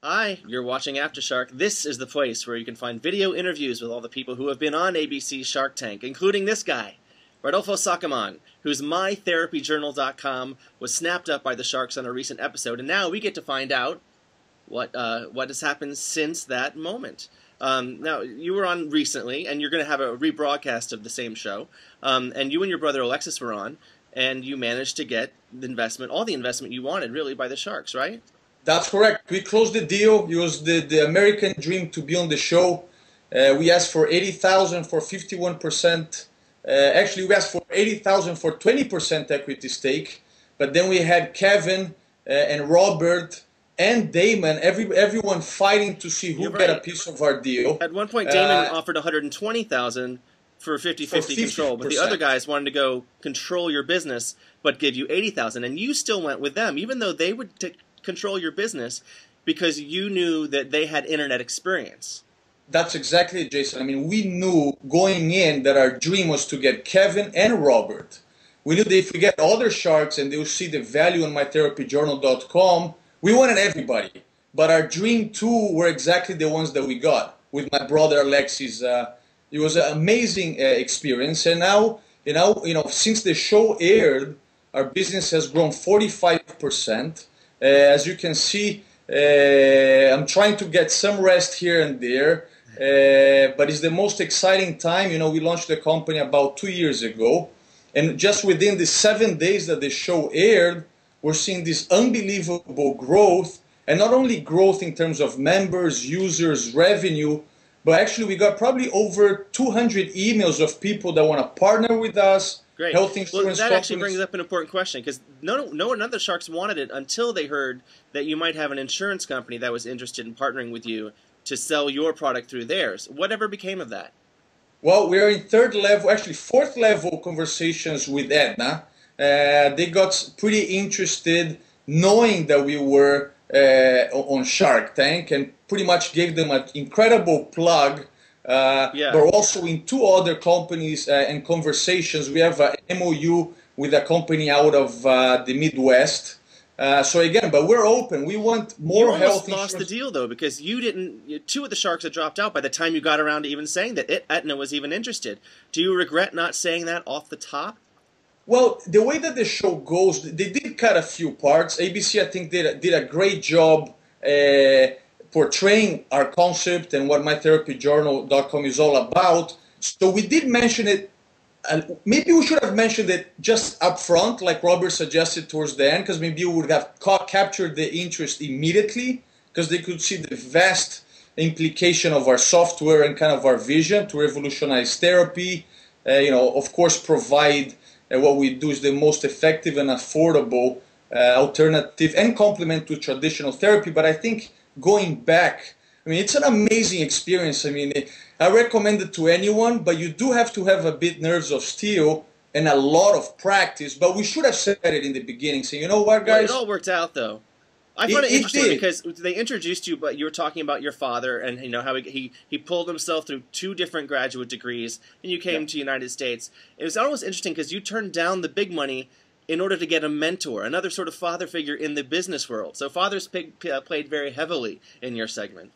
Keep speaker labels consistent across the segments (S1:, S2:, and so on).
S1: Hi, you're watching AfterShark. This is the place where you can find video interviews with all the people who have been on ABC's Shark Tank, including this guy, Rodolfo Saccoman, whose MyTherapyJournal.com was snapped up by the sharks on a recent episode, and now we get to find out what has happened since that moment. Now, you were on recently, and you're going to have a rebroadcast of the same show, and you and your brother Alexis were on, and you managed to get the investment, all the investment you wanted, really, by the sharks, right?
S2: That's correct. We closed the deal. It was the American dream to be on the show. We asked for 80,000 for 51%. Actually, we asked for 80,000 for 20% equity stake. But then we had Kevin and Robert and Damon, everyone fighting to see who got a piece of our deal.
S1: At one point, Damon offered 120,000 for 50-50 control, but the other guys wanted to go control your business, but give you 80,000, and you still went with them, even though they would control your business because you knew that they had internet experience.
S2: That's exactly it, Jason. I mean, we knew going in that our dream was to get Kevin and Robert. We knew that if we get other sharks and they would see the value on MyTherapyJournal.com, we wanted everybody. But our dream two were exactly the ones that we got with my brother Alexis. It was an amazing experience. And now, since the show aired, our business has grown 45%. As you can see, I'm trying to get some rest here and there, but it's the most exciting time. We launched the company about 2 years ago, and just within the 7 days that the show aired, we're seeing this unbelievable growth, and not only growth in terms of members, users, revenue, but actually we got probably over 200 emails of people that want to partner with us.
S1: Great.
S2: Health insurance
S1: that actually brings up an important question, because no one of the sharks wanted it until they heard that you might have an insurance company that was interested in partnering with you to sell your product through theirs. Whatever became of that?
S2: Well, we're in fourth level conversations with Aetna. They got pretty interested knowing that we were on Shark Tank and pretty much gave them an incredible plug. But also in two other companies and conversations. We have an MOU with a company out of the Midwest. So again, but we're open. We want more health insurance.
S1: You almost lost the deal, though, because you didn't. Two of the sharks had dropped out by the time you got around to even saying that Aetna was even interested. Do you regret not saying that off the top?
S2: Well, the way that the show goes, they did cut a few parts. ABC, I think, did a great job portraying our concept and what MyTherapyJournal.com is all about. So we did mention it. Maybe we should have mentioned it just up front, like Robert suggested towards the end, because maybe we would have captured the interest immediately, because they could see the vast implication of our software and kind of our vision to revolutionize therapy. Of course, provide what we do is the most effective and affordable alternative and complement to traditional therapy. But I think going back, I mean, it's an amazing experience. I mean, I recommend it to anyone, but you do have to have a bit nerves of steel and a lot of practice. But we should have said it in the beginning. So you know what, guys?
S1: Well, it all worked out, though. I find it interesting because they introduced you, but you were talking about your father and how he pulled himself through 2 different graduate degrees, and you came to the United States. It was almost interesting because you turned down the big money in order to get a mentor, another sort of father figure in the business world. So fathers played very heavily in your segment.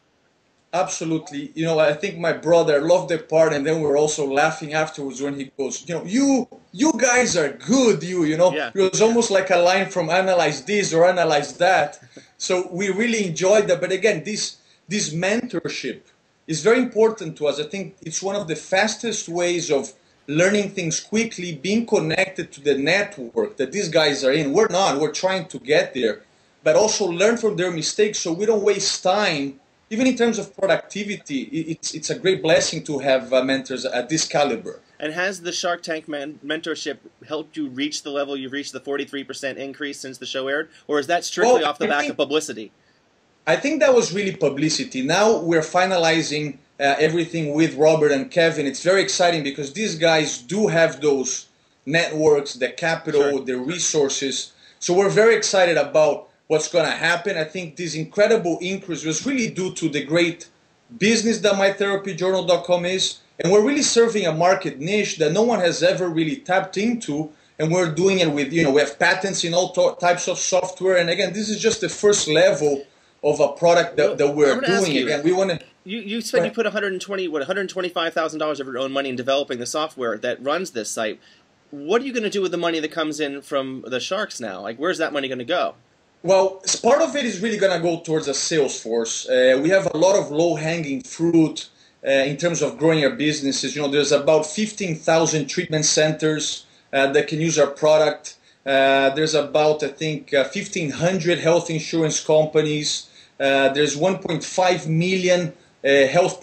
S2: Absolutely. I think my brother loved the part, and then we were also laughing afterwards when he goes, you guys are good,
S1: Yeah.
S2: It was almost like a line from Analyze This or Analyze That. So we really enjoyed that. But again, this mentorship is very important to us. I think it's one of the fastest ways of learning things quickly, being connected to the network that these guys are in. We're not. We're trying to get there. But also learn from their mistakes so we don't waste time. Even in terms of productivity, it's a great blessing to have mentors at this caliber.
S1: And has the Shark Tank mentorship helped you reach the level you've reached, the 43% increase since the show aired? Or is that strictly off the back of publicity?
S2: I think that was really publicity. Now we're finalizing everything with Robert and Kevin. It's very exciting because these guys do have those networks, the capital, the resources. So we're very excited about what's going to happen. I think this incredible increase was really due to the great business that MyTherapyJournal.com is. And we're really serving a market niche that no one has ever really tapped into. And we're doing it with, we have patents in all types of software. And again, this is just the first level of a product that we're doing. Again, we want to.
S1: You said you put $125,000 of your own money in developing the software that runs this site. What are you going to do with the money that comes in from the sharks now? Like, where's that money going to go?
S2: Well, part of it is really going to go towards a sales force. We have a lot of low-hanging fruit in terms of growing our businesses. You know, there's about 15,000 treatment centers that can use our product. There's about, I think, 1,500 health insurance companies. There's 1.5 million health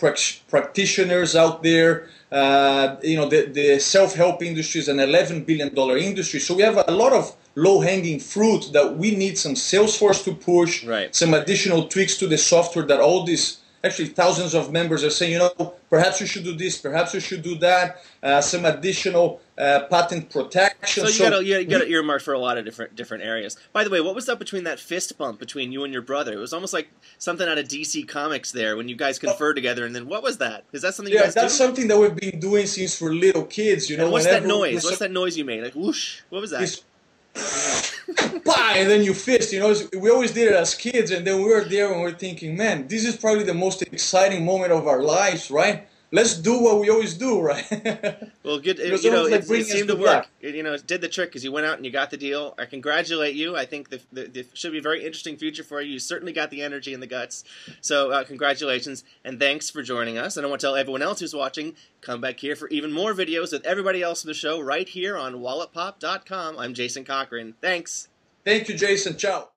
S2: practitioners out there. You know, the self-help industry is an $11 billion industry. So we have a lot of low-hanging fruit that we need some sales force to push, some additional tweaks to the software that all these, actually thousands of members are saying, you know, perhaps you should do this, perhaps you should do that, some additional patent protection.
S1: So you got to earmark for a lot of different areas. By the way, what was up between that fist bump between you and your brother? It was almost like something out of DC Comics there when you guys conferred together. And then what was that? Is that something you guys do? Yeah,
S2: that's something that we've been doing since we're little kids. You know,
S1: and what's that noise? What's that noise you made? Like whoosh. What was that?
S2: And then you fist, you know, we always did it as kids, and then we were there and we're thinking, man, this is probably the most exciting moment of our lives, right? Let's do what we always do, right?
S1: Well, good. You know, it seemed to work. You know, it did the trick because you went out and you got the deal. I congratulate you. I think the should be a very interesting future for you. You certainly got the energy and the guts. So congratulations and thanks for joining us. And I want to tell everyone else who's watching, come back here for even more videos with everybody else in the show right here on walletpop.com. I'm Jason Cochran. Thanks.
S2: Thank you, Jason. Ciao.